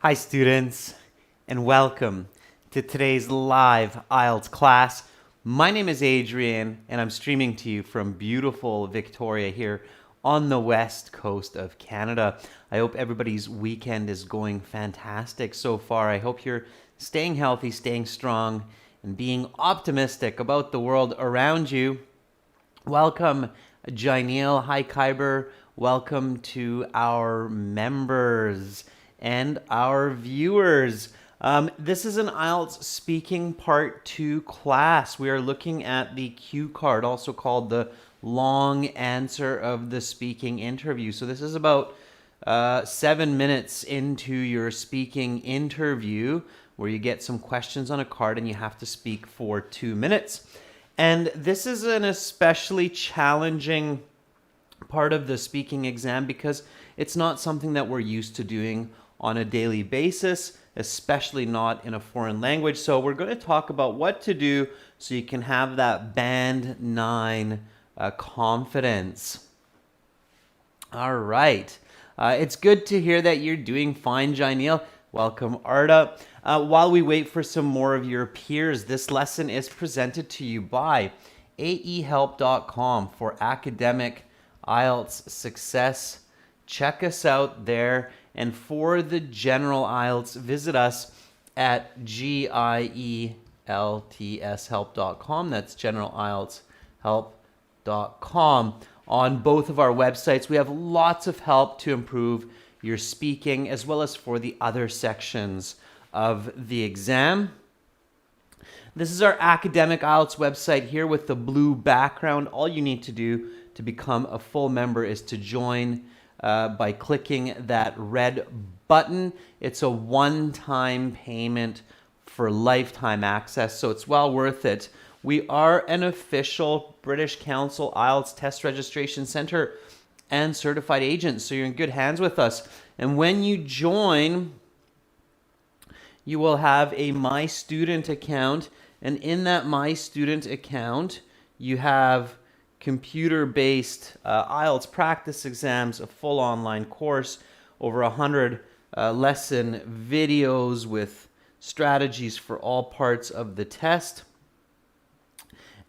Hi students, and welcome to today's live IELTS class. My name is Adrian, and I'm streaming to you from beautiful Victoria here on the west coast of Canada. I hope everybody's weekend is going fantastic so far. I hope you're staying healthy, staying strong, and being optimistic about the world around you. Welcome, Jainil. Hi, Kyber. Welcome to our members and our viewers. This is an IELTS speaking part 2 class. We are looking at the cue card, also called the long answer of the speaking interview. So this is about 7 minutes into your speaking interview where you get some questions on a card and you have to speak for 2 minutes. And this is an especially challenging part of the speaking exam because it's not something that we're used to doing on a daily basis, especially not in a foreign language. So we're going to talk about what to do so you can have that band 9 confidence. All right. It's good to hear that you're doing fine, Jainil. Welcome, Arda. While we wait for some more of your peers, this lesson is presented to you by aehelp.com for academic IELTS success. Check us out there. And for the general IELTS, visit us at gieltshelp.com. That's generalieltshelp.com. On both of our websites, we have lots of help to improve your speaking as well as for the other sections of the exam. This is our academic IELTS website here with the blue background. All you need to do to become a full member is to join by clicking that red button. It's a one-time payment for lifetime access, so it's well worth it. We are an official British Council IELTS Test Registration Center and certified agent, so you're in good hands with us. And when you join, you will have a My Student account, and in that My Student account, you have computer-based IELTS practice exams, a full online course, over 100 lesson videos with strategies for all parts of the test.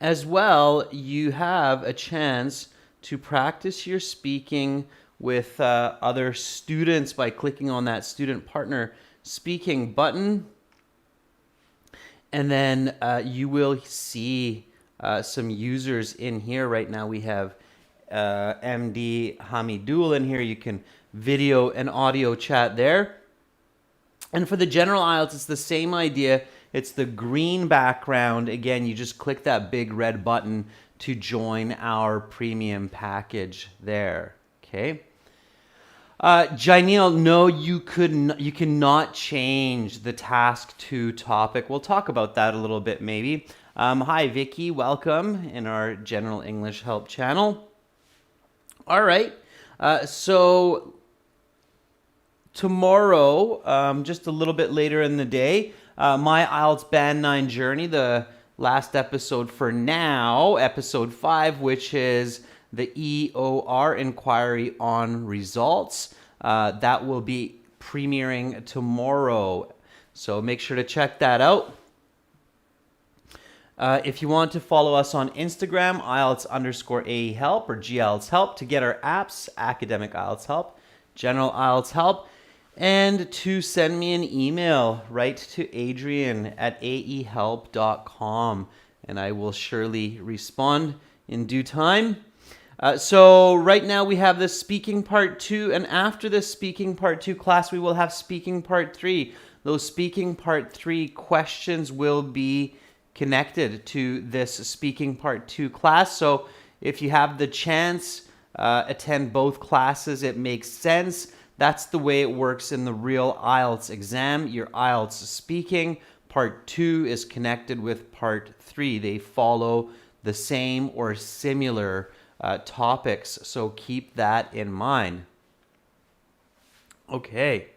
As well, you have a chance to practice your speaking with other students by clicking on that student partner speaking button. And then you will see some users in here. Right now we have MD Hamidul in here. You can video and audio chat there. And for the general IELTS, it's the same idea. It's the green background. Again, you just click that big red button to join our premium package there. Okay. Jainil, no, you cannot change the task 2 topic. We'll talk about that a little bit maybe. Hi, Vicky. Welcome in our General English Help channel. All right. So tomorrow, just a little bit later in the day, my IELTS Band 9 journey, the last episode for now, episode 5, which is the EOR inquiry on results. That will be premiering tomorrow. So make sure to check that out. If you want to follow us on Instagram, IELTS_AEHelp or GIELTS Help to get our apps, Academic IELTS Help, General IELTS Help, and to send me an email, write to adrian@aehelp.com, and I will surely respond in due time. So right now we have the speaking part 2, and after this speaking part 2 class, we will have speaking part 3. Those speaking part 3 questions will be connected to this speaking part 2 class. So if you have the chance, attend both classes. It makes sense. That's the way it works in the real IELTS exam. Your IELTS speaking part 2 is connected with part 3. They follow the same or similar topics, so keep that in mind. Okay,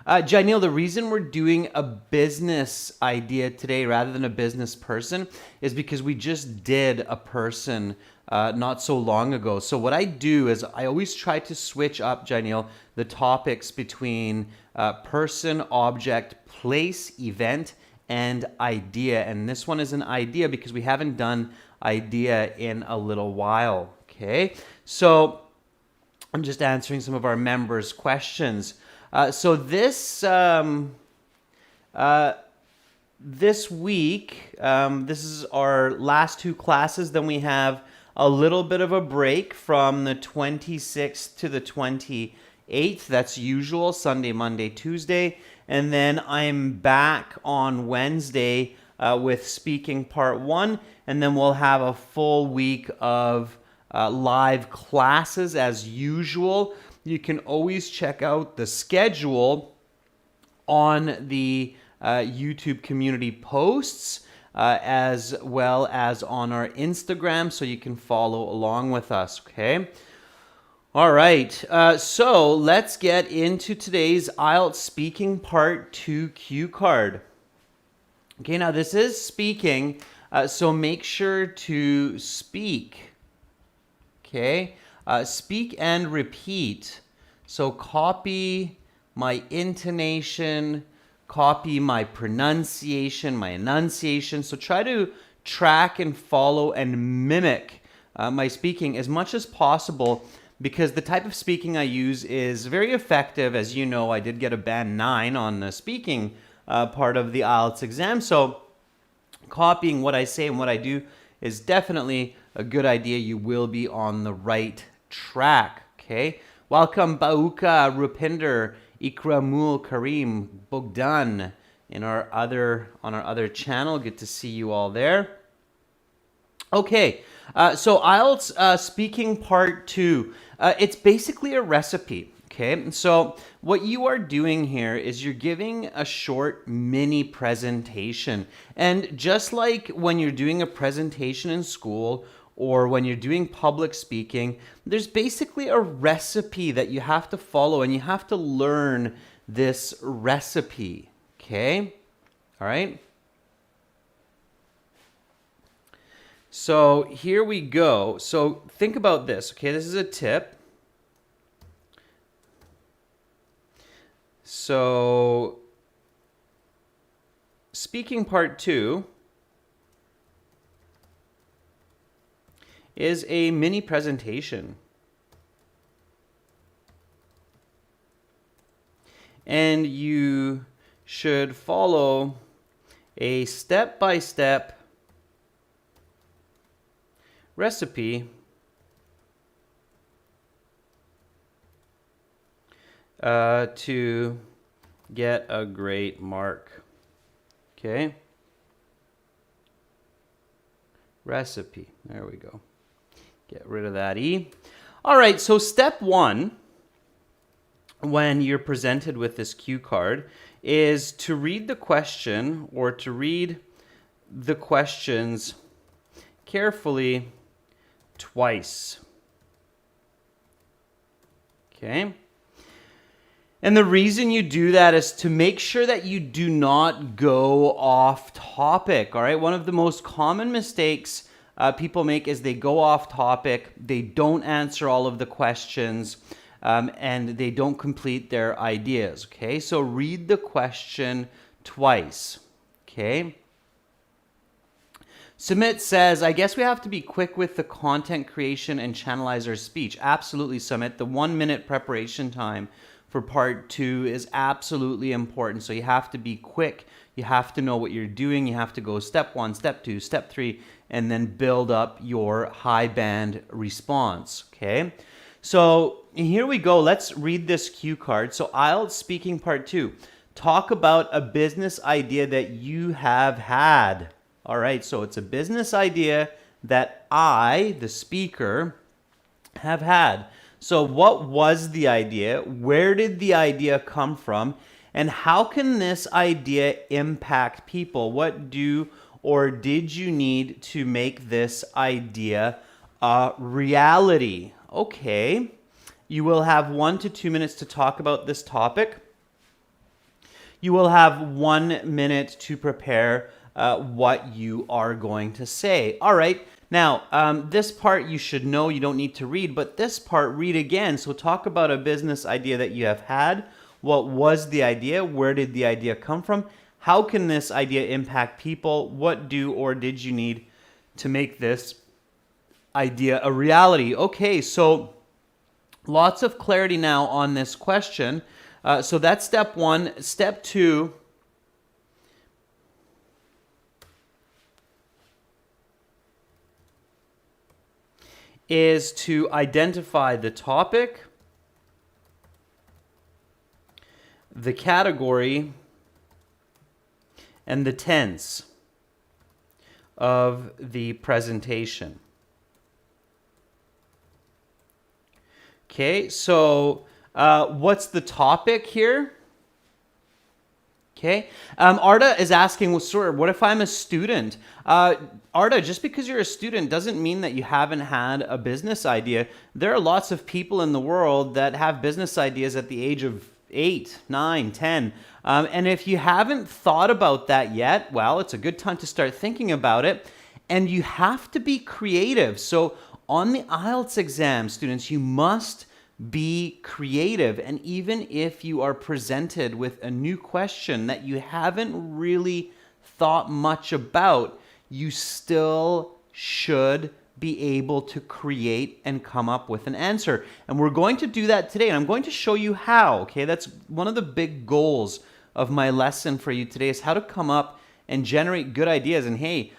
Jainil, the reason we're doing a business idea today rather than a business person is because we just did a person not so long ago. So what I do is I always try to switch up, Janil, the topics between person, object, place, event, and idea. And this one is an idea because we haven't done idea in a little while. Okay, so I'm just answering some of our members' questions. So this week, this is our last two classes. Then we have a little bit of a break from the 26th to the 28th. That's usual, Sunday, Monday, Tuesday. And then I'm back on Wednesday with speaking part 1. And then we'll have a full week of live classes as usual. You can always check out the schedule on the YouTube community posts as well as on our Instagram, so you can follow along with us, okay? All right, so let's get into today's IELTS Speaking Part 2 cue card. Okay, now this is speaking, so make sure to speak, okay? Speak and repeat. So copy my intonation, copy my pronunciation, my enunciation. So try to track and follow and mimic my speaking as much as possible, because the type of speaking I use is very effective. As you know, I did get a band 9 on the speaking part of the IELTS exam. So copying what I say and what I do is definitely a good idea. You will be on the right track, okay? Welcome Bauka, Rupinder, Ikramul, Kareem, Bogdan on our other channel. Good to see you all there. Okay, so IELTS speaking part 2. It's basically a recipe. Okay, so what you are doing here is you're giving a short mini presentation. And just like when you're doing a presentation in school or when you're doing public speaking, there's basically a recipe that you have to follow, and you have to learn this recipe. Okay, all right. So here we go. So think about this. Okay, this is a tip. So, speaking part 2 is a mini presentation. And you should follow a step-by-step recipe to get a great mark. Okay. Recipe. There we go. Get rid of that E. All right, so step 1, when you're presented with this cue card, is to read the question, or to read the questions carefully twice. Okay. And the reason you do that is to make sure that you do not go off topic, all right? One of the most common mistakes people make is they go off topic, they don't answer all of the questions, and they don't complete their ideas, okay? So read the question twice, okay? Sumit says, I guess we have to be quick with the content creation and channelize our speech. Absolutely, Sumit. The 1-minute preparation time for part 2 is absolutely important. So you have to be quick. You have to know what you're doing. You have to go step 1, step 2, step 3, and then build up your high band response. Okay. So here we go. Let's read this cue card. So IELTS speaking part 2. Talk about a business idea that you have had. All right. So it's a business idea that I, the speaker, have had. So what was the idea? Where did the idea come from? And how can this idea impact people? What do or did you need to make this idea a reality? Okay. You will have 1 to 2 minutes to talk about this topic. You will have 1 minute to prepare what you are going to say. All right. Now, this part you should know, you don't need to read, but this part, read again. So talk about a business idea that you have had. What was the idea? Where did the idea come from? How can this idea impact people? What do or did you need to make this idea a reality? Okay, so lots of clarity now on this question. So that's step one. Step two is to identify the topic, the category, and the tense of the presentation. Okay, so what's the topic here? Okay, Arda is asking, well, sir, what if I'm a student? Arda, just because you're a student doesn't mean that you haven't had a business idea. There are lots of people in the world that have business ideas at the age of 8, 9, 10. And if you haven't thought about that yet, well, it's a good time to start thinking about it. And you have to be creative. So on the IELTS exam, students, you must be creative. And even if you are presented with a new question that you haven't really thought much about, you still should be able to create and come up with an answer. And we're going to do that today, and I'm going to show you how. Okay, that's one of the big goals of my lesson for you today, is how to come up and generate good ideas. And hey,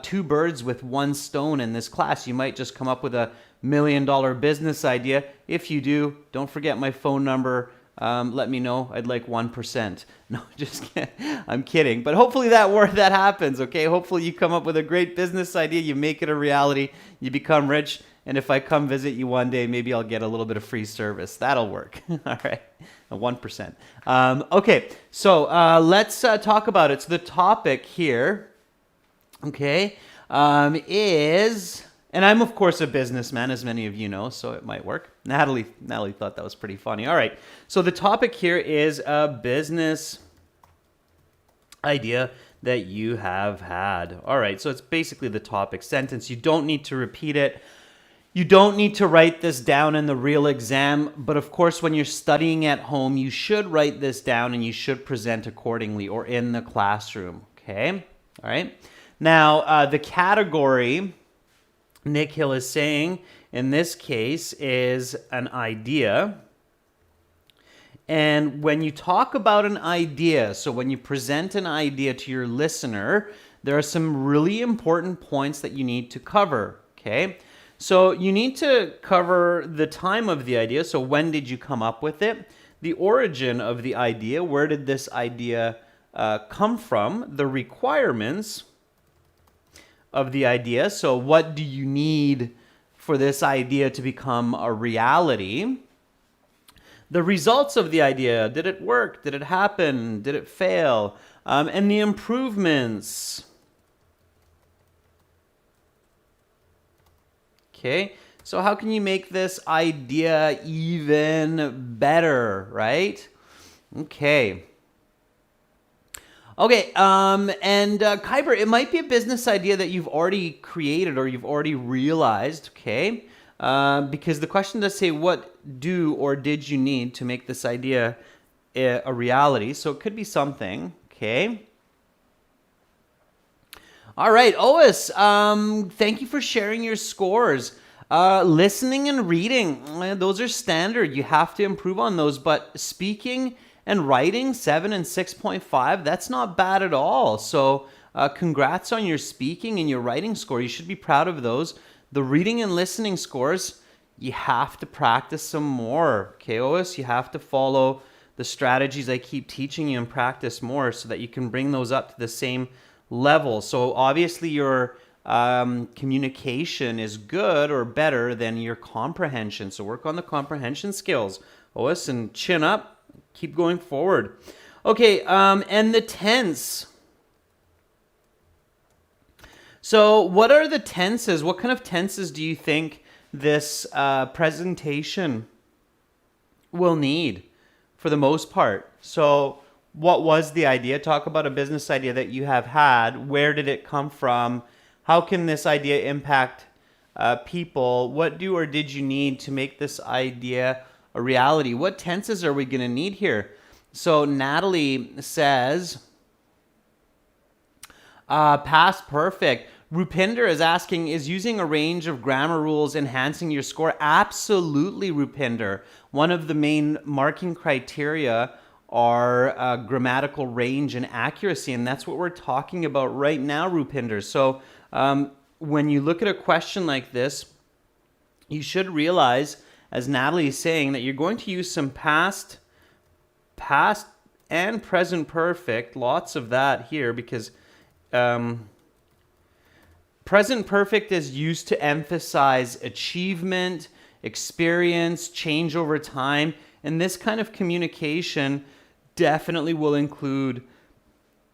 two birds with one stone in this class. You might just come up with $1 million business idea. If you do, don't forget my phone number. Let me know. I'd like 1%. No, just kidding. I'm kidding. But hopefully that happens, okay? Hopefully you come up with a great business idea, you make it a reality, you become rich, and if I come visit you one day, maybe I'll get a little bit of free service. That'll work. All right, 1%. Okay, so let's talk about it. So the topic here, okay, is... And I'm, of course, a businessman, as many of you know, so it might work. Natalie thought that was pretty funny. All right, so the topic here is a business idea that you have had. All right, so it's basically the topic sentence. You don't need to repeat it. You don't need to write this down in the real exam, but of course, when you're studying at home, you should write this down and you should present accordingly or in the classroom, okay? All right. Now, the category... Nick Hill is saying, in this case, is an idea. And when you talk about an idea, so when you present an idea to your listener, there are some really important points that you need to cover, okay? So you need to cover the time of the idea. So when did you come up with it? The origin of the idea. Where did this idea come from? The requirements of the idea. So what do you need for this idea to become a reality? The results of the idea. Did it work? Did it happen? Did it fail? And the improvements. Okay, so how can you make this idea even better, right? Okay. Okay, and Kyber, it might be a business idea that you've already created or you've already realized, okay? Because the question does say, what do or did you need to make this idea a reality? So it could be something, okay? All right, Ois, thank you for sharing your scores. Listening and reading, those are standard. You have to improve on those, but speaking and writing, 7 and 6.5, that's not bad at all. So congrats on your speaking and your writing score. You should be proud of those. The reading and listening scores, you have to practice some more. Okay, Ois, you have to follow the strategies I keep teaching you and practice more so that you can bring those up to the same level. So obviously your communication is good or better than your comprehension. So work on the comprehension skills, Ois, and chin up. Keep going forward. Okay, and the tense. So what are the tenses? What kind of tenses do you think this presentation will need for the most part? So what was the idea? Talk about a business idea that you have had. Where did it come from? How can this idea impact people? What do or did you need to make this idea a reality? What tenses are we going to need here? So Natalie says, past perfect. Rupinder is asking, is using a range of grammar rules enhancing your score? Absolutely, Rupinder. One of the main marking criteria are grammatical range and accuracy, and that's what we're talking about right now, Rupinder. So when you look at a question like this, you should realize, as Natalie is saying, that you're going to use some past and present perfect, lots of that here, because present perfect is used to emphasize achievement, experience, change over time, and this kind of communication definitely will include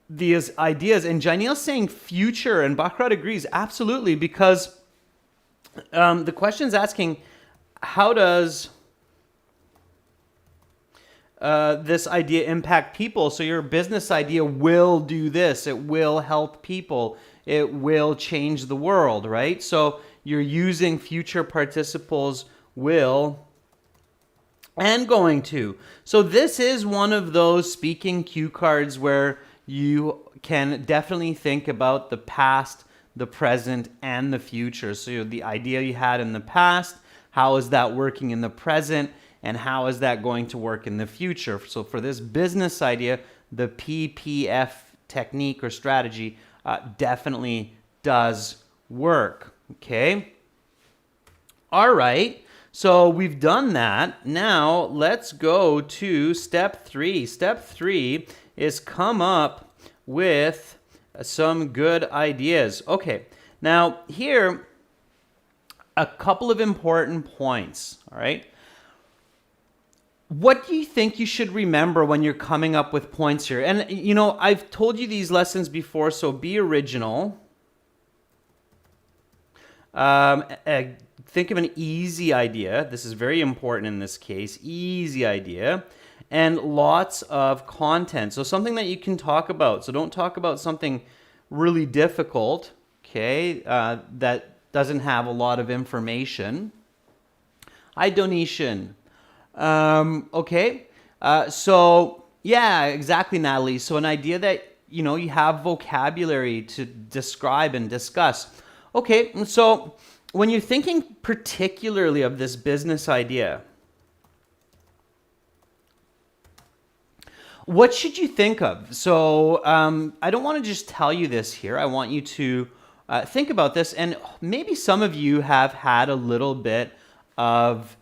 these ideas. And Janelle's saying future, and Bakrat agrees, absolutely, because the question's asking, how does this idea impact people? So your business idea will do this. It will help people. It will change the world, right? So you're using future participles will and going to. So this is one of those speaking cue cards where you can definitely think about the past, the present, and the future. So the idea you had in the past, how is that working in the present, and how is that going to work in the future? So for this business idea, the PPF technique or strategy definitely does work, okay? All right, so we've done that. Now let's go to step 3. Step 3 is come up with some good ideas. Okay, now here, a couple of important points, all right? What do you think you should remember when you're coming up with points here? And, you know, I've told you these lessons before, so be original. Think of an easy idea. This is very important in this case. Easy idea. And lots of content. So something that you can talk about. So don't talk about something really difficult, okay, that doesn't have a lot of information. Hi, Donation. Okay. So yeah, exactly, Natalie. So an idea that, you know, you have vocabulary to describe and discuss. Okay. So when you're thinking particularly of this business idea, what should you think of? So, I don't want to just tell you this here. I want you to think about this, and maybe some of you have had a little bit of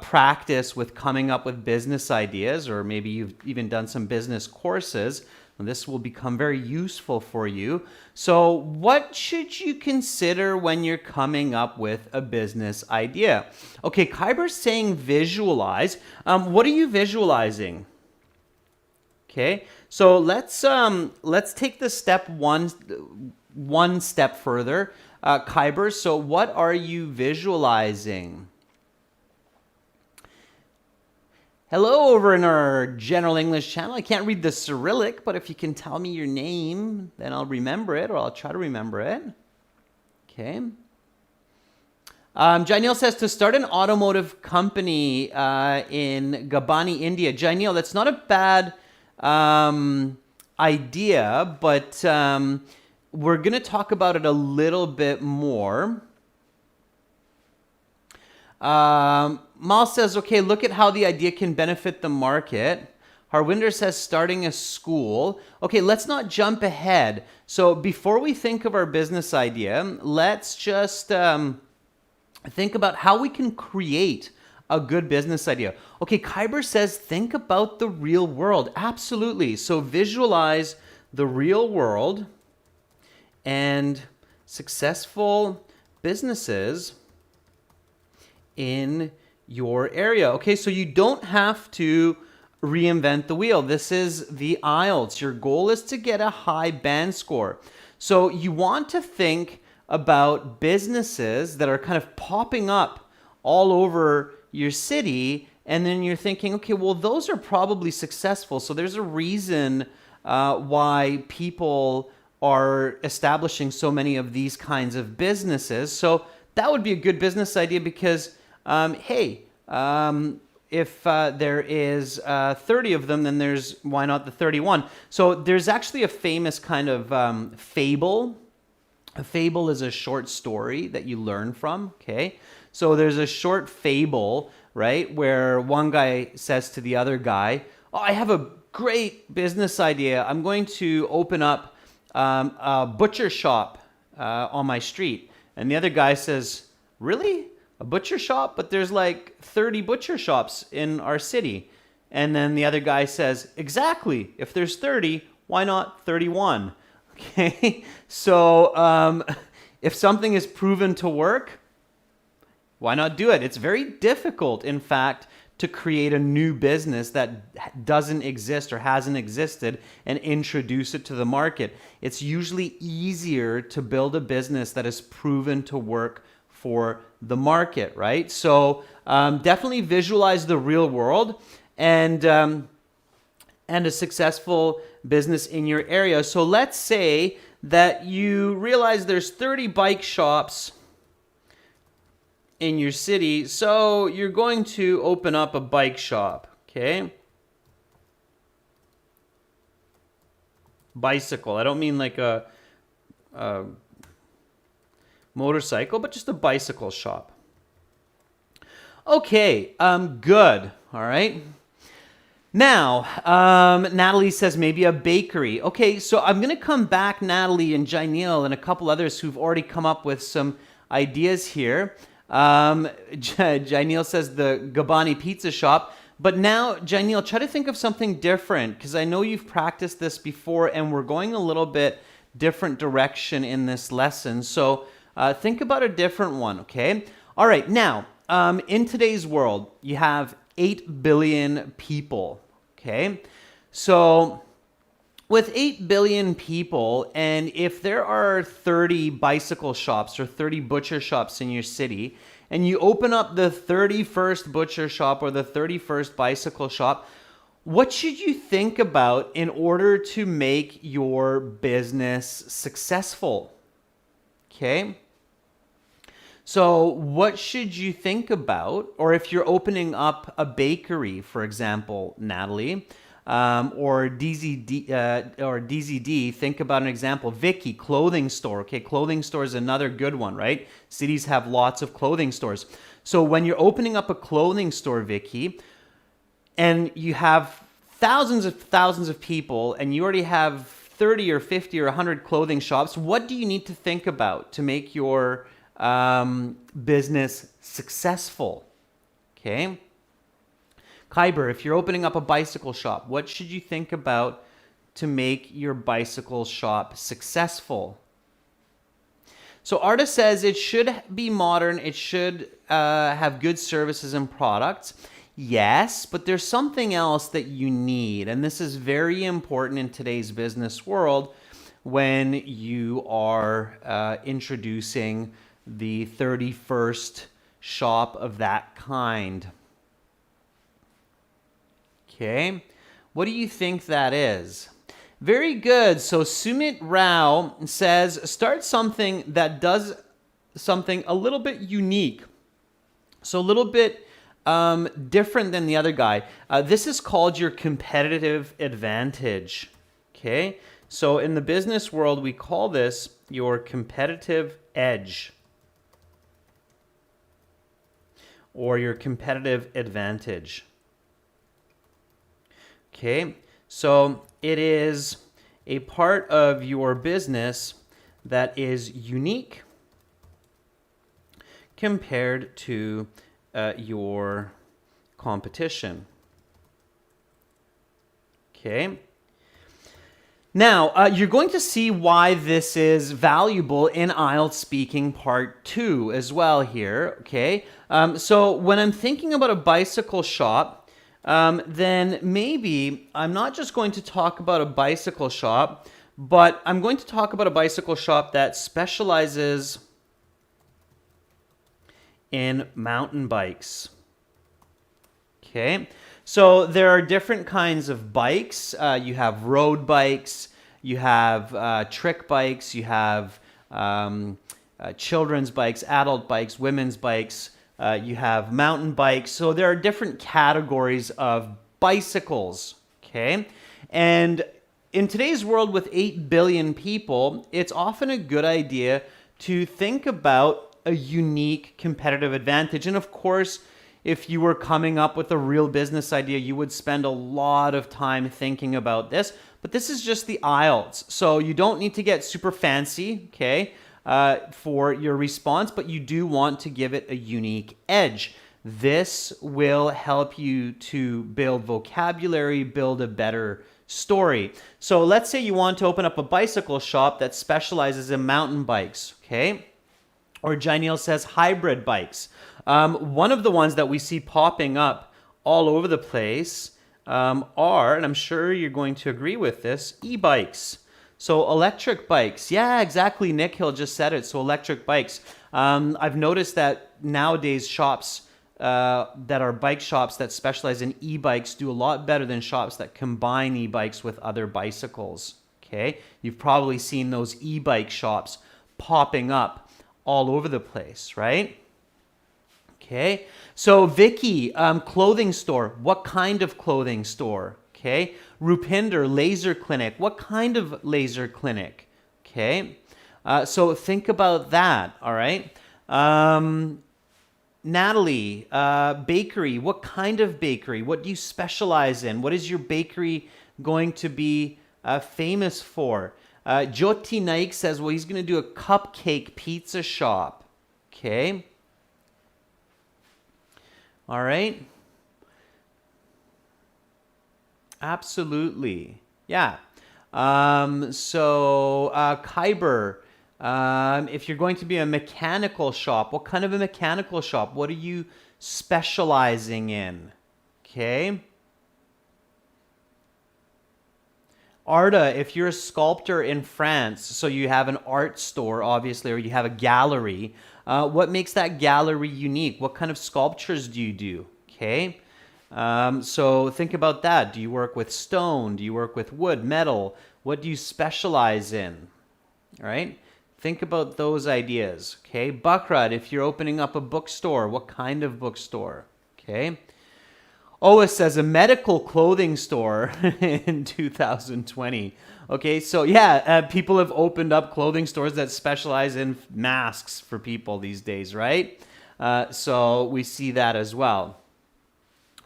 practice with coming up with business ideas, or maybe you've even done some business courses. And this will become very useful for you. So what should you consider when you're coming up with a business idea? Okay, Kyber's saying visualize. What are you visualizing? Okay, so let's take the step one step further. Kyber, so what are you visualizing? Hello over in our General English channel. I can't read the Cyrillic, but if you can tell me your name, then I'll remember it, or I'll try to remember it. Okay. Jainil says to start an automotive company in Gabani, India. Jainil, that's not a bad idea, but we're going to talk about it a little bit more. Mal says, okay, look at how the idea can benefit the market. Harwinder says starting a school. Okay, let's not jump ahead. So before we think of our business idea, let's just think about how we can create a good business idea. Okay, Kyber says think about the real world. Absolutely. So visualize the real world and successful businesses in your area. Okay, so you don't have to reinvent the wheel. This is the IELTS. Your goal is to get a high band score. So you want to think about businesses that are kind of popping up all over your city, and then you're thinking, okay, well, those are probably successful. So there's a reason why people are establishing so many of these kinds of businesses. So that would be a good business idea because, hey, if there is 30 of them, then why not the 31? So there's actually a famous kind of fable. A fable is a short story that you learn from, okay? So there's a short fable, right, where one guy says to the other guy, oh, I have a great business idea. I'm going to open up a butcher shop on my street. And the other guy says, really? A butcher shop? But there's like 30 butcher shops in our city. And then the other guy says, exactly. If there's 30, why not 31? Okay, so if something is proven to work, why not do it? It's very difficult, in fact, to create a new business that doesn't exist or hasn't existed and introduce it to the market. It's usually easier to build a business that is proven to work for the market, right? So definitely visualize the real world and a successful business in your area. So let's say that you realize there's 30 bike shops in your city, so you're going to open up a bike shop, okay? Bicycle. I don't mean like a motorcycle, but just a bicycle shop. Okay, good. All right. Now, Natalie says maybe a bakery. Okay, so I'm going to come back, Natalie and Jainil and a couple others who've already come up with some ideas here. Jainil says the Gabani pizza shop. But now, Jainil, try to think of something different because I know you've practiced this before and we're going a little bit different direction in this lesson. So think about a different one, okay? All right, now, in today's world, you have 8 billion people, okay? So with 8 billion people, and if there are 30 bicycle shops or 30 butcher shops in your city, and you open up the 31st butcher shop or the 31st bicycle shop, what should you think about in order to make your business successful? Okay? So what should you think about? Or if you're opening up a bakery, for example, Natalie, or DZD, think about an example. Vicky, clothing store. Okay, clothing store is another good one, right? Cities have lots of clothing stores. So when you're opening up a clothing store, Vicky, and you have thousands of people, and you already have 30 or 50 or 100 clothing shops, what do you need to think about to make your business successful? Okay. Kyber, if you're opening up a bicycle shop, what should you think about to make your bicycle shop successful? So Arta says it should be modern. It should have good services and products. Yes, but there's something else that you need. And this is very important in today's business world when you are introducing the 31st shop of that kind. Okay, what do you think that is? Very good. So Sumit Rao says, start something that does something a little bit unique. So a little bit different than the other guy. This is called your competitive advantage. Okay, so in the business world, we call this your competitive edge or your competitive advantage. Okay, so it is a part of your business that is unique compared to your competition. Okay. Now, you're going to see why this is valuable in IELTS Speaking Part 2 as well here, okay? So when I'm thinking about a bicycle shop, then maybe I'm not just going to talk about a bicycle shop, but I'm going to talk about a bicycle shop that specializes in mountain bikes. Okay, so there are different kinds of bikes. You have road bikes, you have trick bikes, you have children's bikes, adult bikes, women's bikes, you have mountain bikes. So there are different categories of bicycles, okay? And in today's world with 8 billion people, it's often a good idea to think about a unique competitive advantage. And of course, if you were coming up with a real business idea, you would spend a lot of time thinking about this. But this is just the IELTS. So you don't need to get super fancy, okay, for your response, but you do want to give it a unique edge. This will help you to build vocabulary, build a better story. So let's say you want to open up a bicycle shop that specializes in mountain bikes, okay? Or Janelle says hybrid bikes. One of the ones that we see popping up all over the place are, and I'm sure you're going to agree with this, e-bikes. So electric bikes. Yeah, exactly. Nick Hill just said it. So electric bikes. I've noticed that nowadays shops that are bike shops that specialize in e-bikes do a lot better than shops that combine e-bikes with other bicycles. Okay, you've probably seen those e-bike shops popping up all over the place, right? Okay, so Vicky, clothing store. What kind of clothing store? Okay, Rupinder, laser clinic. What kind of laser clinic? Okay, so think about that. All right. Natalie, bakery. What kind of bakery? What do you specialize in? What is your bakery going to be famous for? Jyoti Naik says, well, he's going to do a cupcake pizza shop. Okay. All right. Absolutely. Yeah. Kyber, if you're going to be a mechanical shop, what kind of a mechanical shop? What are you specializing in? Okay. Arda, if you're a sculptor in France, so you have an art store, obviously, or you have a gallery, what makes that gallery unique? What kind of sculptures do you do? Okay. So think about that. Do you work with stone? Do you work with wood, metal? What do you specialize in? All right. Think about those ideas. Okay. Bakrad, if you're opening up a bookstore, what kind of bookstore? Okay. Oa says a medical clothing store in 2020. Okay, so yeah, people have opened up clothing stores that specialize in masks for people these days, right? So we see that as well.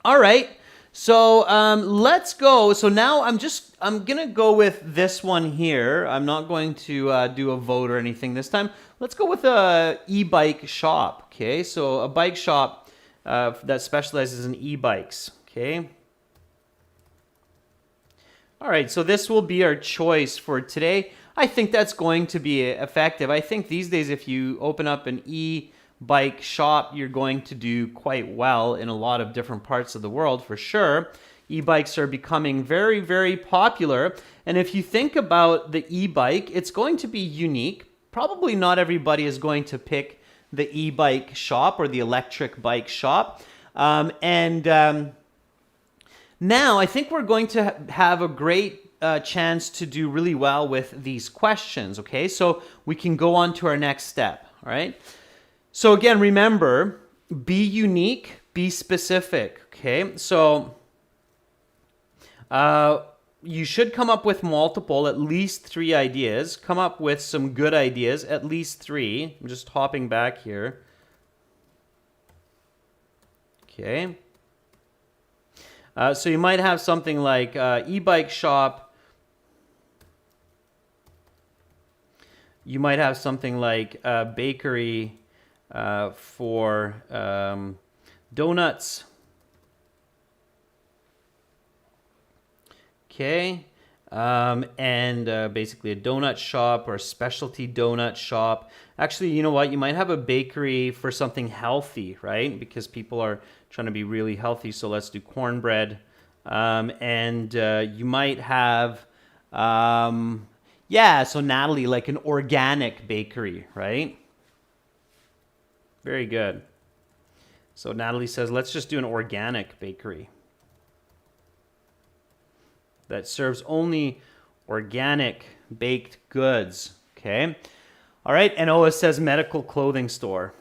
All right, so let's go. So now I'm gonna go with this one here. I'm not going to do a vote or anything this time. Let's go with a e-bike shop. Okay, so a bike shop that specializes in e-bikes. Okay. All right, so this will be our choice for today. I think that's going to be effective. I think these days, if you open up an e-bike shop, you're going to do quite well in a lot of different parts of the world, for sure. E-bikes are becoming very, very popular. And if you think about the e-bike, it's going to be unique. Probably not everybody is going to pick the e-bike shop or the electric bike shop. Now I think we're going to have a great chance to do really well with these questions, okay? So we can go on to our next step, all right? So again, remember, be unique, be specific, okay? So you should come up with multiple, at least 3 ideas. Come up with some good ideas, at least 3. I'm just hopping back here. Okay. So you might have something like e-bike shop. You might have something like bakery for donuts. Okay, basically a donut shop or a specialty donut shop. Actually, you know what? You might have a bakery for something healthy, right? Because people are trying to be really healthy. So let's do cornbread. You might have, so Natalie, like an organic bakery, right? Very good. So Natalie says, let's just do an organic bakery that serves only Organic baked goods. Okay. All right. And Oa says medical clothing store.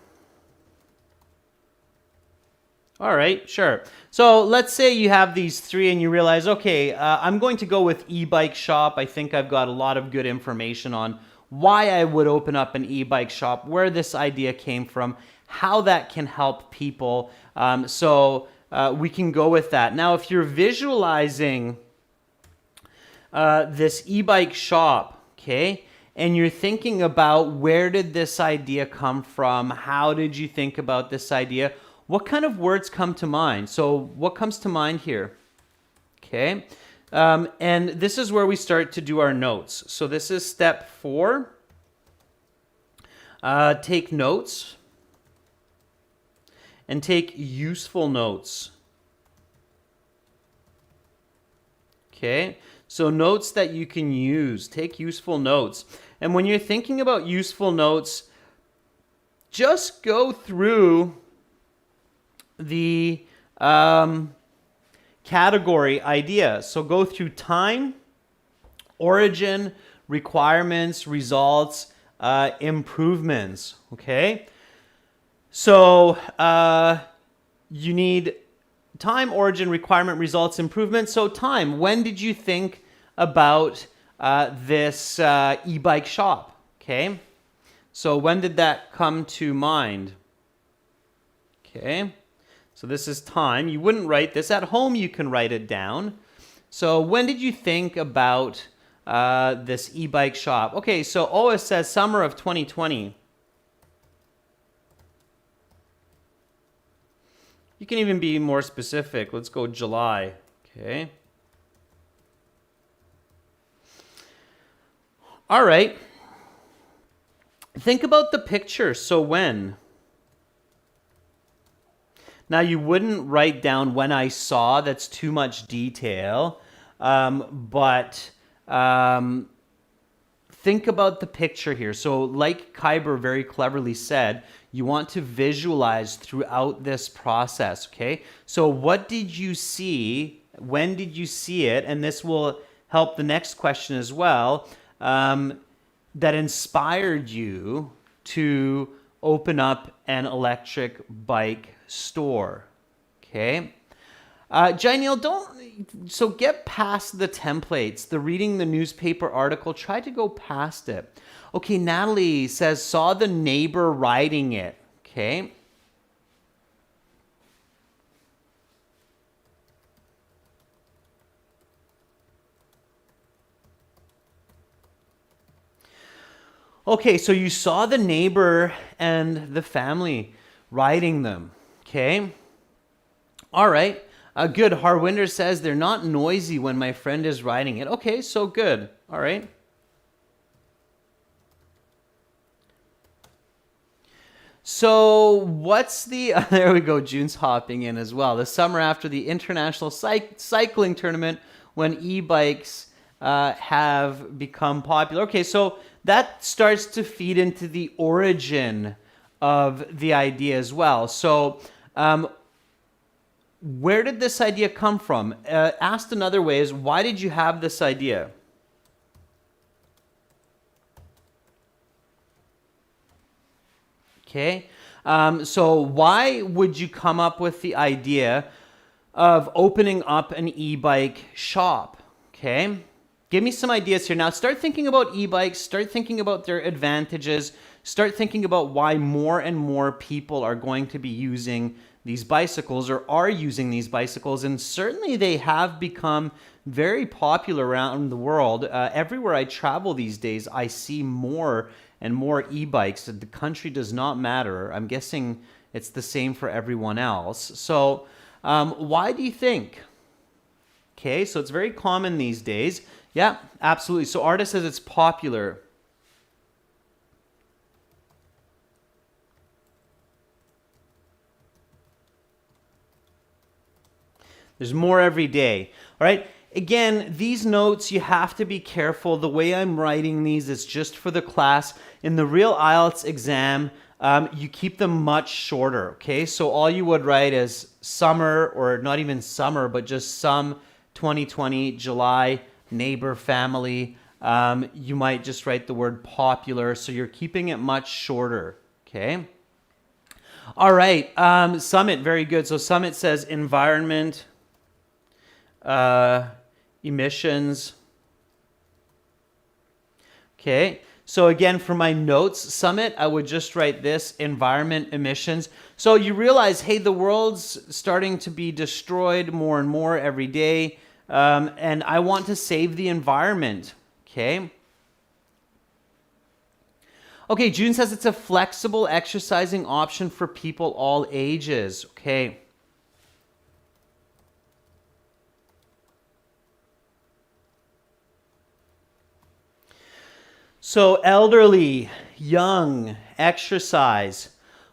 All right, sure. So let's say you have these three and you realize, okay, I'm going to go with e-bike shop. I think I've got a lot of good information on why I would open up an e-bike shop, where this idea came from, how that can help people. So we can go with that. Now, if you're visualizing this e-bike shop, okay, and you're thinking about where did this idea come from? How did you think about this idea? What kind of words come to mind? So what comes to mind here? Okay. And this is where we start to do our notes. So this is step 4. Take notes and take useful notes. Okay. So notes that you can use. Take useful notes. And when you're thinking about useful notes, just go through the category idea. So go through time, origin, requirements, results, improvements. Okay. So you need time, origin, requirement, results, improvement. So time, when did you think about this e-bike shop? Okay. So when did that come to mind? Okay. So this is time. You wouldn't write this. At home, you can write it down. So when did you think about this e-bike shop? Okay, so Oa says summer of 2020. You can even be more specific. Let's go July. Okay. All right. Think about the picture. So when? Now, you wouldn't write down when I saw. That's too much detail. But think about the picture here. So like Kyber very cleverly said, you want to visualize throughout this process, okay? So what did you see? When did you see it? And this will help the next question as well, that inspired you to open up an electric bike store, okay? So get past the templates, the reading the newspaper article, try to go past it. Okay, Natalie says, saw the neighbor riding it, okay? Okay, so you saw the neighbor and the family riding them, okay? All right. Good. Harwinder says they're not noisy when my friend is riding it. Okay, so good. All right. So what's the... there we go. June's hopping in as well. The summer after the international cycling tournament when e-bikes have become popular. Okay, so that starts to feed into the origin of the idea as well. So where did this idea come from? Asked another way is, why did you have this idea? Okay, so why would you come up with the idea of opening up an e-bike shop? Okay, give me some ideas here. Now start thinking about e-bikes, start thinking about their advantages, start thinking about why more and more people are going to be using these bicycles or are using these bicycles, and certainly they have become very popular around the world. Everywhere I travel these days, I see more and more e-bikes. The country does not matter. I'm guessing it's the same for everyone else. So why do you think? Okay, so it's very common these days. Yeah, absolutely. So Arta says it's popular. There's more every day. All right. Again, these notes, you have to be careful. The way I'm writing these is just for the class. In the real IELTS exam, you keep them much shorter. Okay. So all you would write is summer, or not even summer, but just some 2020 July neighbor, family. You might just write the word popular, so you're keeping it much shorter, okay? All right, Summit, very good. So Summit says environment, emissions. Okay, so again, for my notes, Summit, I would just write this, environment, emissions. So you realize, hey, the world's starting to be destroyed more and more every day, and I want to save the environment, okay? Okay, June says it's a flexible exercising option for people all ages, okay? So elderly, young, exercise.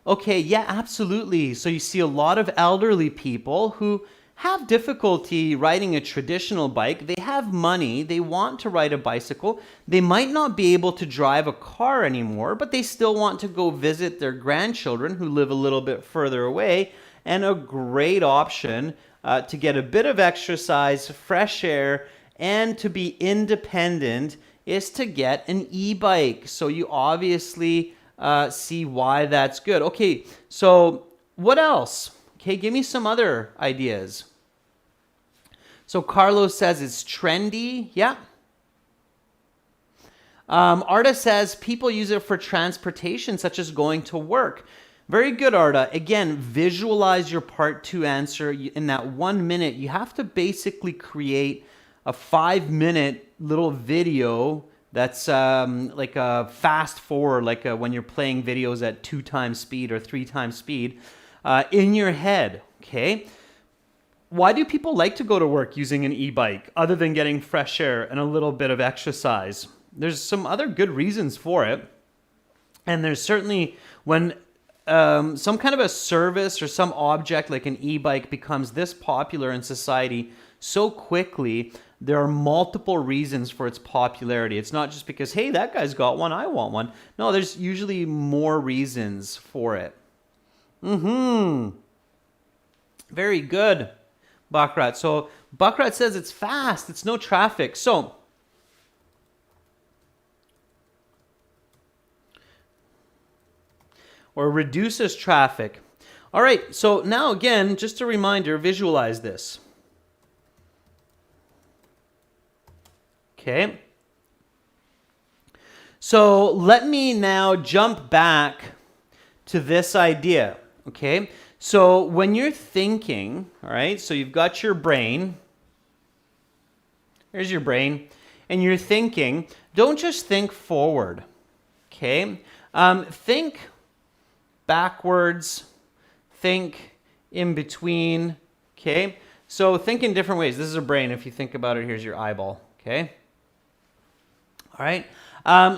Okay, yeah, absolutely. So you see a lot of elderly people who have difficulty riding a traditional bike. They have money, they want to ride a bicycle. They might not be able to drive a car anymore, but they still want to go visit their grandchildren who live a little bit further away. And a great option to get a bit of exercise, fresh air, and to be independent is to get an e-bike. So you obviously see why that's good. Okay, so what else? Okay, give me some other ideas. So Carlos says it's trendy. Yeah. Arda says people use it for transportation, such as going to work. Very good, Arda. Again, visualize your part 2 answer. In that 1 minute, you have to basically create a 5-minute little video that's like a fast forward, like when you're playing videos at 2 times speed or 3 times speed in your head, okay? Why do people like to go to work using an e-bike other than getting fresh air and a little bit of exercise? There's some other good reasons for it. And there's certainly when some kind of a service or some object like an e-bike becomes this popular in society so quickly, there are multiple reasons for its popularity. It's not just because, hey, that guy's got one, I want one. No, there's usually more reasons for it. Very good, Bakrat. So Bakrat says it's fast, it's no traffic. So or reduces traffic. All right, so now again, just a reminder, visualize this. Okay. So let me now jump back to this idea. Okay. So when you're thinking, all right, so you've got your brain. Here's your brain. And you're thinking, don't just think forward. Okay. Think backwards. Think in between. Okay. So think in different ways. This is a brain. If you think about it, here's your eyeball. Okay. All right.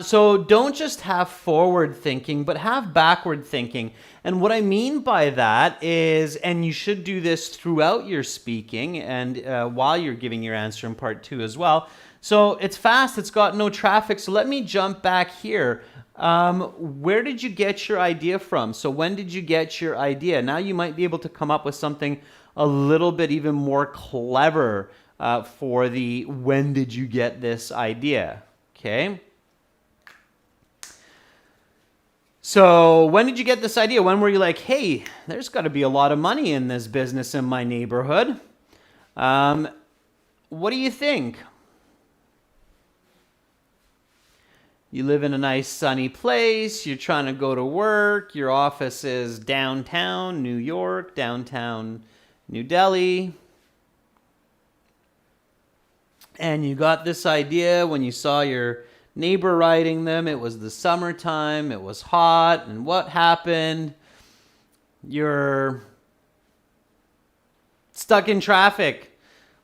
So don't just have forward thinking, but have backward thinking. And what I mean by that is, and you should do this throughout your speaking and while you're giving your answer in part 2 as well. So it's fast, it's got no traffic. So let me jump back here. Where did you get your idea from? So when did you get your idea? Now you might be able to come up with something a little bit even more clever for the when did you get this idea? Okay. So when did you get this idea? When were you like, hey, there's got to be a lot of money in this business in my neighborhood? What do you think? You live in a nice sunny place. You're trying to go to work. Your office is downtown New York, downtown New Delhi. And you got this idea when you saw your neighbor riding them. It was the summertime. It was hot. And what happened? You're stuck in traffic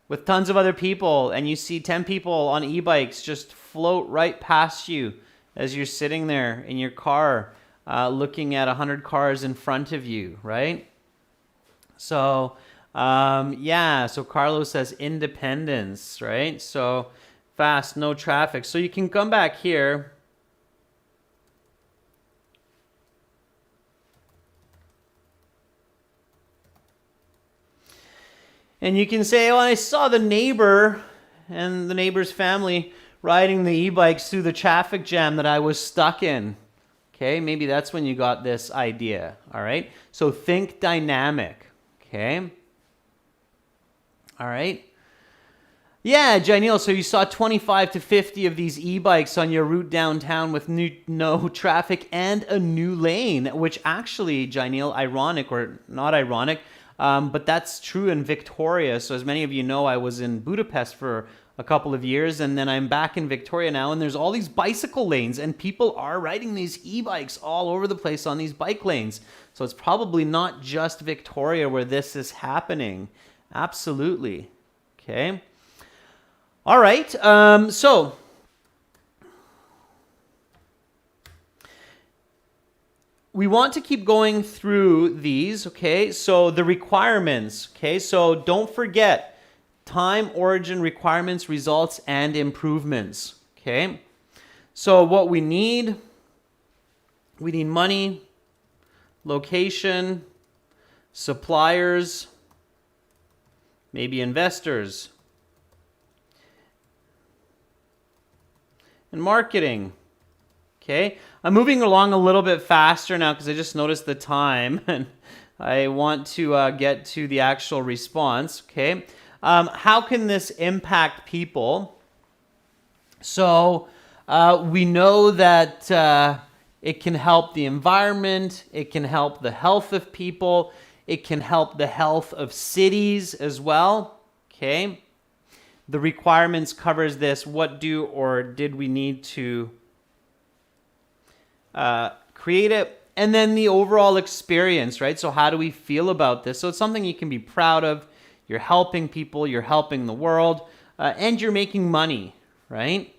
with tons of other people. And you see 10 people on e-bikes just float right past you as you're sitting there in your car looking at 100 cars in front of you, right? So yeah, so Carlos says independence, right? So fast, no traffic. So you can come back here. And you can say, oh, I saw the neighbor and the neighbor's family riding the e-bikes through the traffic jam that I was stuck in. Okay, maybe that's when you got this idea, all right? So think dynamic, okay? All right. Yeah, Janil, so you saw 25 to 50 of these e-bikes on your route downtown with no traffic and a new lane, which actually, Janil, ironic or not ironic, but that's true in Victoria. So as many of you know, I was in Budapest for a couple of years, and then I'm back in Victoria now, and there's all these bicycle lanes, and people are riding these e-bikes all over the place on these bike lanes. So it's probably not just Victoria where this is happening. Absolutely. Okay. All right. So we want to keep going through these. Okay. So the requirements. Okay. So don't forget time, origin, requirements, results, and improvements. Okay. So what we need money, location, suppliers, maybe investors, and marketing. Okay, I'm moving along a little bit faster now because I just noticed the time and I want to get to the actual response. Okay, how can this impact people? So we know that it can help the environment, it can help the health of people, it can help the health of cities as well. Okay. The requirements covers this. What do or did we need to create it? And then the overall experience, right? So how do we feel about this? So it's something you can be proud of. You're helping people, you're helping the world, and you're making money, right?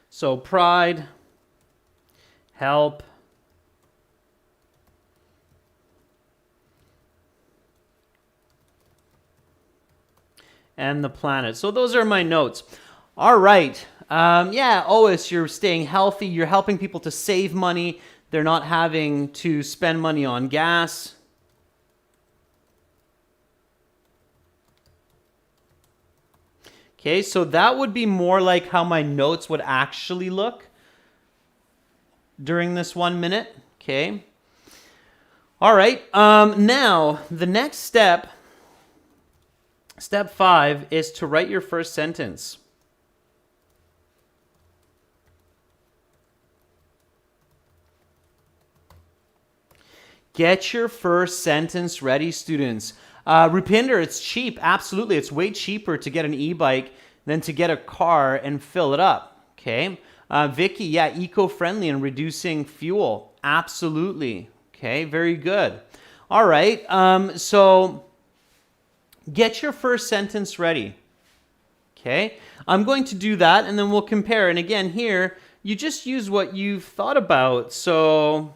So pride, help, and the planet. So those are my notes. All right. Yeah, Ois, you're staying healthy. You're helping people to save money. They're not having to spend money on gas. Okay, so that would be more like how my notes would actually look during this 1 minute. Okay. All right. Now, the next step, step 5, is to write your first sentence. Get your first sentence ready, students. Rupinder, it's cheap. Absolutely. It's way cheaper to get an e-bike than to get a car and fill it up. Okay. Vicky, yeah, eco-friendly and reducing fuel. Absolutely. Okay, very good. All right. So get your first sentence ready. Okay. I'm going to do that and then we'll compare. And again, here, you just use what you've thought about. So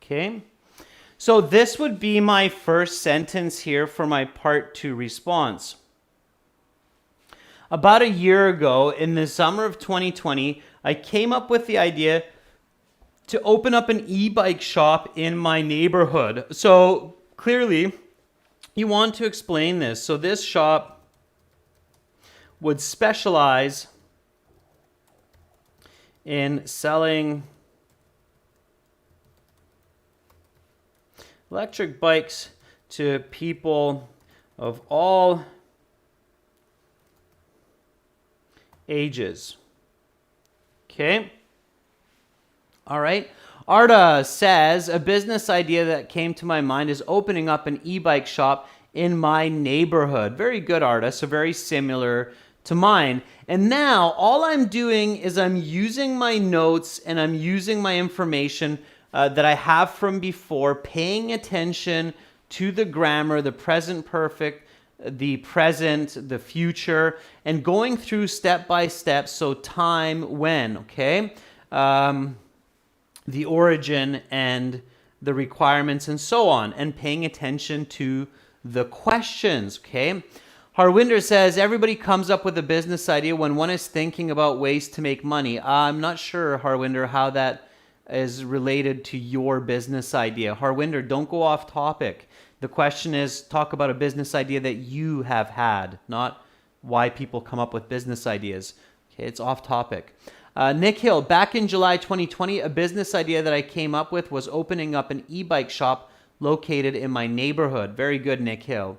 okay, so this would be my first sentence here for my part 2 response. About a year ago, in the summer of 2020, I came up with the idea to open up an e-bike shop in my neighborhood. So clearly, you want to explain this. So this shop would specialize in selling electric bikes to people of all ages. Okay. All right. Arda says, a business idea that came to my mind is opening up an e-bike shop in my neighborhood. Very good, Arda. So very similar to mine. And now all I'm doing is I'm using my notes and I'm using my information that I have from before, paying attention to the grammar, the present perfect, the present, the future, and going through step by step. So time, when, okay? The origin and the requirements and so on, and paying attention to the questions, okay? Harwinder says, everybody comes up with a business idea when one is thinking about ways to make money. I'm not sure, Harwinder, how that is related to your business idea. Harwinder, don't go off topic. The question is, talk about a business idea that you have had, not why people come up with business ideas. Okay, it's off topic. Nick Hill, back in July 2020, a business idea that I came up with was opening up an e-bike shop located in my neighborhood. Very good, Nick Hill.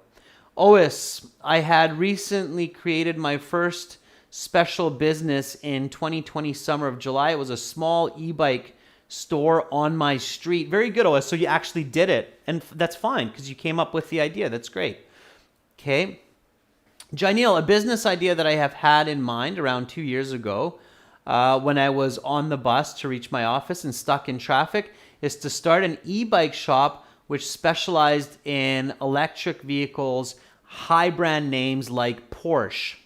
Ois, I had recently created my first special business in 2020 summer of July. It was a small e-bike store on my street. Very good, Ois. So you actually did it. And that's fine because you came up with the idea. That's great. Okay. Janil, a business idea that I have had in mind around 2 years ago when I was on the bus to reach my office and stuck in traffic is to start an e-bike shop which specialized in electric vehicles, high brand names like Porsche.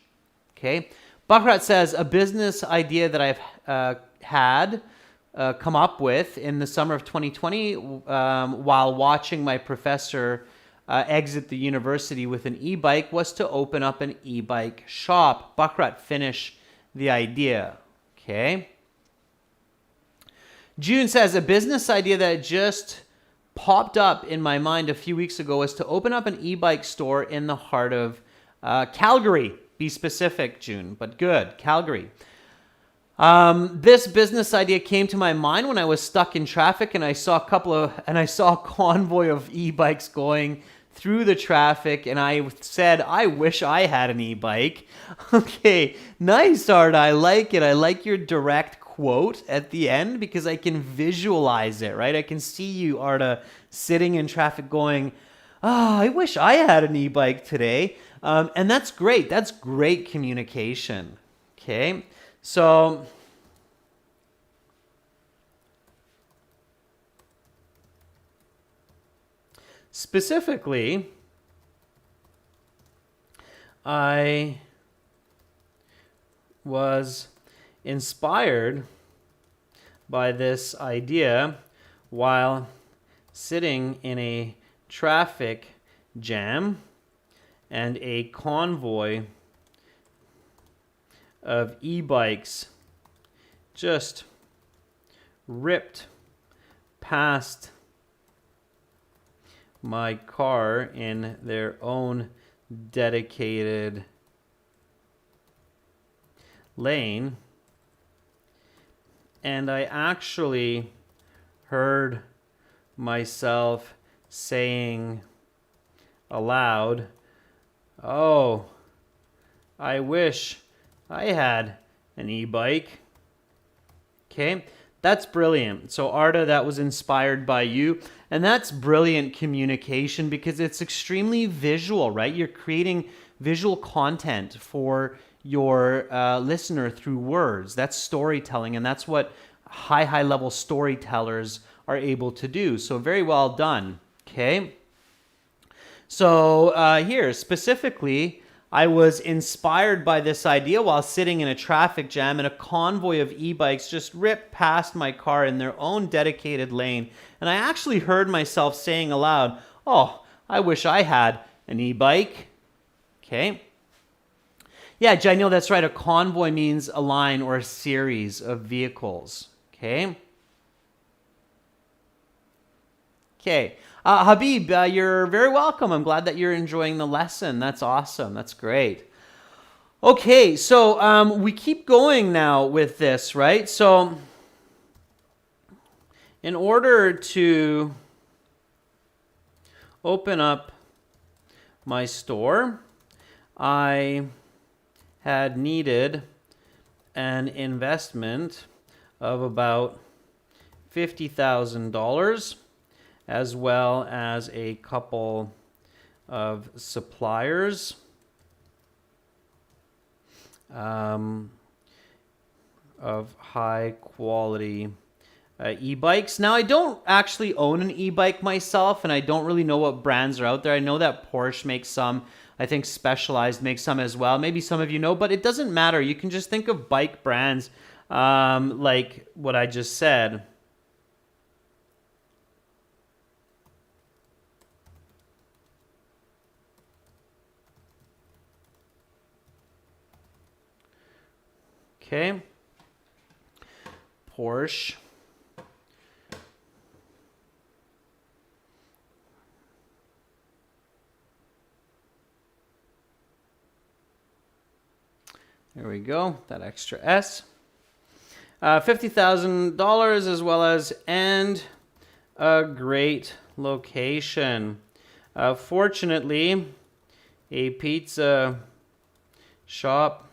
Okay. Bakrat says, a business idea that I've had come up with in the summer of 2020 while watching my professor exit the university with an e-bike was to open up an e-bike shop. Bakrat, finish the idea. Okay. June says, a business idea that just popped up in my mind a few weeks ago was to open up an e-bike store in the heart of Calgary. Be specific, June, but good. Calgary. This business idea came to my mind when I was stuck in traffic and I saw a convoy of e-bikes going through the traffic and I said, I wish I had an e-bike. Okay, nice, Art. I like it. I like your direct quote at the end because I can visualize it, right? I can see you, Arda, sitting in traffic going, I wish I had an e-bike today. And that's great. That's great communication. Okay. So specifically, I was inspired by this idea while sitting in a traffic jam and a convoy of e-bikes just ripped past my car in their own dedicated lane, and I actually heard myself saying aloud, oh, I wish I had an e-bike. Okay, that's brilliant. So Arda, that was inspired by you. And that's brilliant communication because it's extremely visual, right? You're creating visual content for your listener through words. That's storytelling, and that's what high level storytellers are able to do. So very well done. Okay. So here, specifically, I was inspired by this idea while sitting in a traffic jam and a convoy of e-bikes just ripped past my car in their own dedicated lane. And I actually heard myself saying aloud, oh, I wish I had an e-bike. Okay. Yeah, Janil, that's right. A convoy means a line or a series of vehicles. Okay. Okay. Habib, you're very welcome. I'm glad that you're enjoying the lesson. That's awesome. That's great. Okay, so we keep going now with this, right? So in order to open up my store, I had needed an investment of about $50,000. as well as a couple of suppliers. Of high quality e-bikes. Now, I don't actually own an e-bike myself, and I don't really know what brands are out there. I know that Porsche makes some. I think Specialized makes some as well. Maybe some of you know, but it doesn't matter. You can just think of bike brands like what I just said. Okay. Porsche. There we go, that extra S. $50,000 as well as and a great location. Fortunately, a pizza shop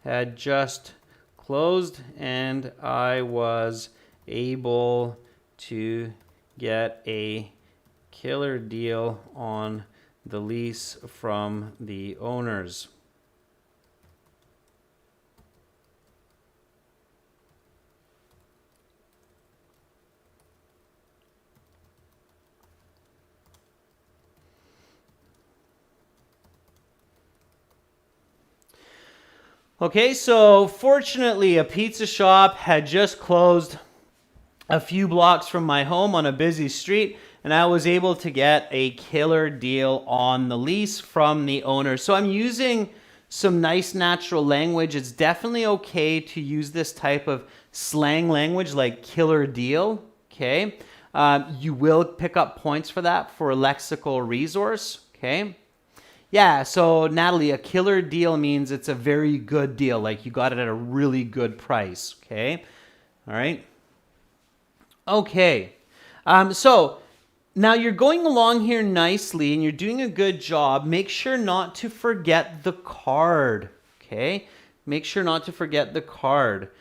had just closed and I was able to get a killer deal on the lease from the owners. Okay, so fortunately, a pizza shop had just closed a few blocks from my home on a busy street, and I was able to get a killer deal on the lease from the owner. So I'm using some nice natural language. It's definitely okay to use this type of slang language like killer deal, okay? You will pick up points for that for a lexical resource, okay? Yeah, so Natalie, a killer deal means it's a very good deal. Like you got it at a really good price, okay? All right. Okay. So now you're going along here nicely and you're doing a good job. Make sure not to forget the card, okay? Make sure not to forget the card.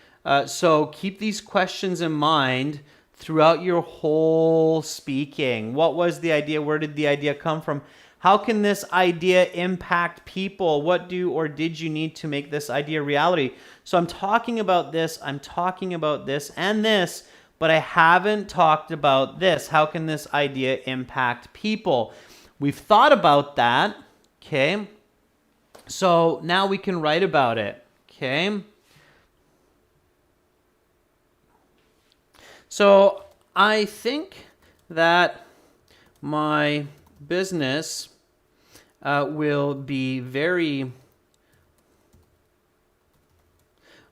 So keep these questions in mind throughout your whole speaking. What was the idea? Where did the idea come from? How can this idea impact people? What do or did you need to make this idea reality? So I'm talking about this, and this, but I haven't talked about this. How can this idea impact people? We've thought about that, okay? So now we can write about it, okay? So I think that my business will be very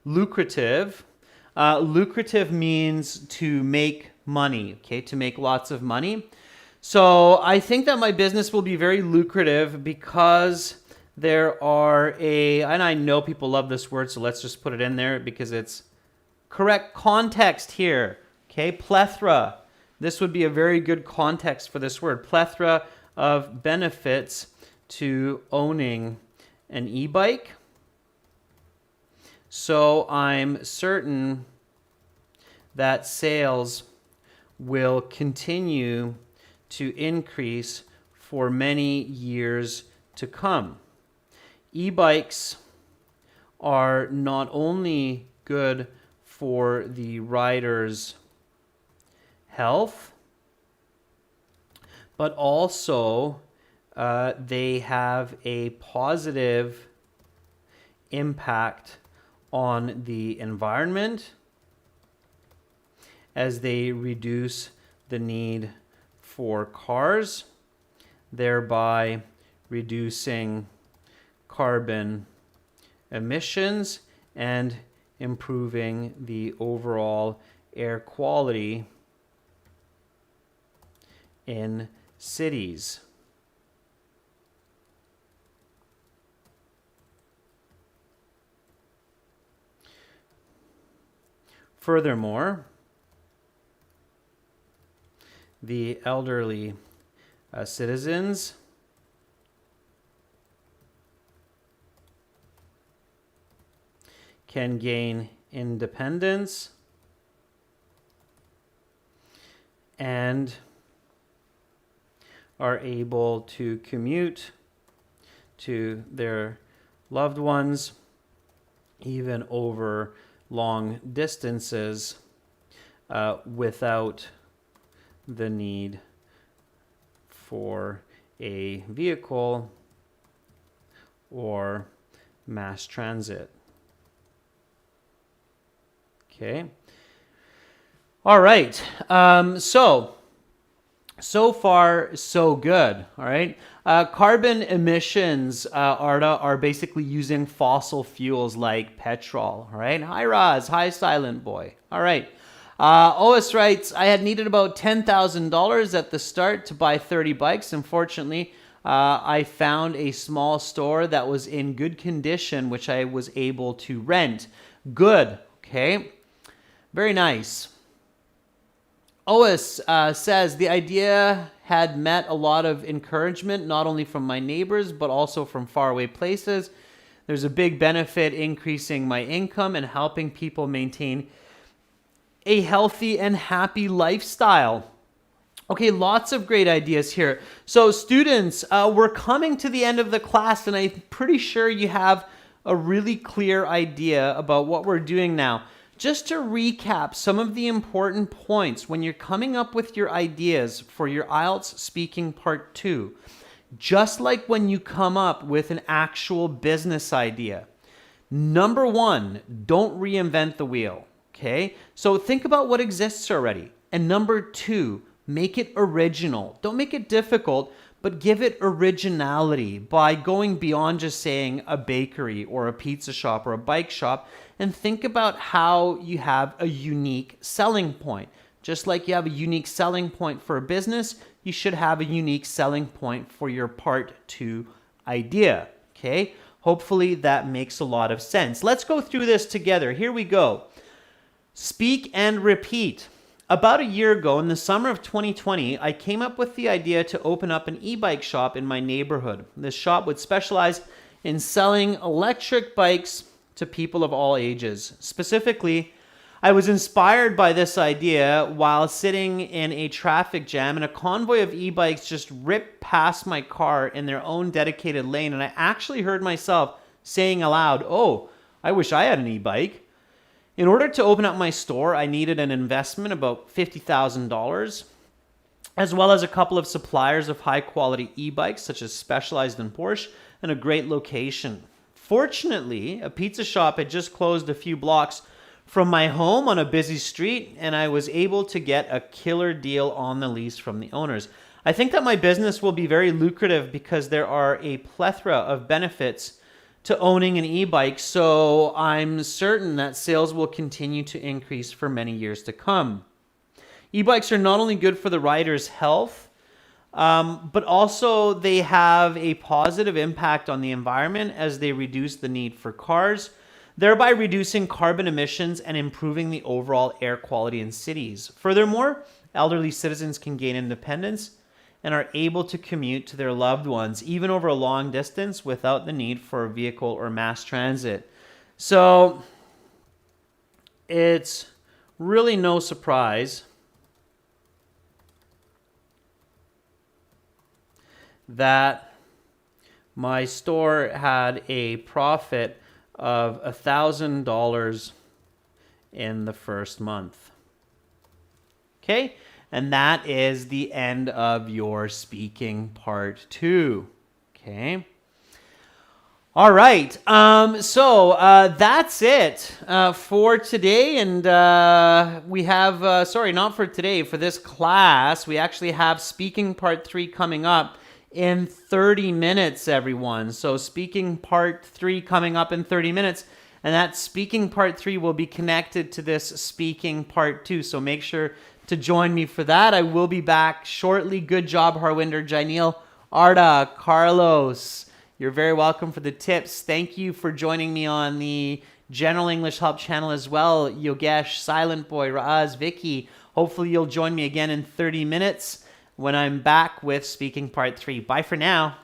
lucrative. Lucrative means to make money, okay, to make lots of money. So I think that my business will be very lucrative because there are and I know people love this word, so let's just put it in there because it's correct context here, okay, plethora. This would be a very good context for this word, plethora of benefits to owning an e-bike. So I'm certain that sales will continue to increase for many years to come. E-bikes are not only good for the rider's health, but also they have a positive impact on the environment as they reduce the need for cars, thereby reducing carbon emissions and improving the overall air quality in cities. Furthermore, the elderly citizens can gain independence and are able to commute to their loved ones even over long distances without the need for a vehicle or mass transit. Okay. All right. So far, so good. All right. Carbon emissions, Arda, are basically using fossil fuels like petrol. All right. Hi, Roz. Hi, Silent Boy. All right. Ois writes, I had needed about $10,000 at the start to buy 30 bikes. Unfortunately, I found a small store that was in good condition, which I was able to rent. Good. Okay. Very nice. Ois says, the idea had met a lot of encouragement, not only from my neighbors, but also from faraway places. There's a big benefit increasing my income and helping people maintain a healthy and happy lifestyle. Okay, lots of great ideas here. So students, we're coming to the end of the class, and I'm pretty sure you have a really clear idea about what we're doing now. Just to recap some of the important points when you're coming up with your ideas for your IELTS speaking part 2, just like when you come up with an actual business idea. Number 1, don't reinvent the wheel, okay? So think about what exists already. And number 2, make it original. Don't make it difficult, but give it originality by going beyond just saying a bakery or a pizza shop or a bike shop, and think about how you have a unique selling point. Just like you have a unique selling point for a business, you should have a unique selling point for your part 2 idea, okay? Hopefully that makes a lot of sense. Let's go through this together. Here we go. Speak and repeat. About a year ago, in the summer of 2020, I came up with the idea to open up an e-bike shop in my neighborhood. This shop would specialize in selling electric bikes to people of all ages. Specifically, I was inspired by this idea while sitting in a traffic jam, and a convoy of e-bikes just ripped past my car in their own dedicated lane, and I actually heard myself saying aloud, "Oh, I wish I had an e-bike." In order to open up my store, I needed an investment about $50,000, as well as a couple of suppliers of high-quality e-bikes, such as Specialized and Porsche, and a great location. Fortunately, a pizza shop had just closed a few blocks from my home on a busy street, and I was able to get a killer deal on the lease from the owners. I think that my business will be very lucrative because there are a plethora of benefits to owning an e-bike, so I'm certain that sales will continue to increase for many years to come. E-bikes are not only good for the rider's health, but also they have a positive impact on the environment as they reduce the need for cars, thereby reducing carbon emissions and improving the overall air quality in cities. Furthermore, elderly citizens can gain independence and are able to commute to their loved ones, even over a long distance, without the need for a vehicle or mass transit. So it's really no surprise that my store had a profit of $1,000 in the first month. Okay? And that is the end of your speaking part 2. Okay. All right. So that's it for today. And we have, sorry, not for today, for this class, we actually have speaking part 3 coming up in 30 minutes, everyone. So speaking part 3 coming up in 30 minutes. And that speaking part 3 will be connected to this speaking part 2. So make sure to join me for that. I will be back shortly. Good job, Harwinder, Jainil, Arda, Carlos. You're very welcome for the tips. Thank you for joining me on the General English Help channel as well. Yogesh, Silent Boy, Raaz, Vicky. Hopefully you'll join me again in 30 minutes when I'm back with speaking part 3. Bye for now.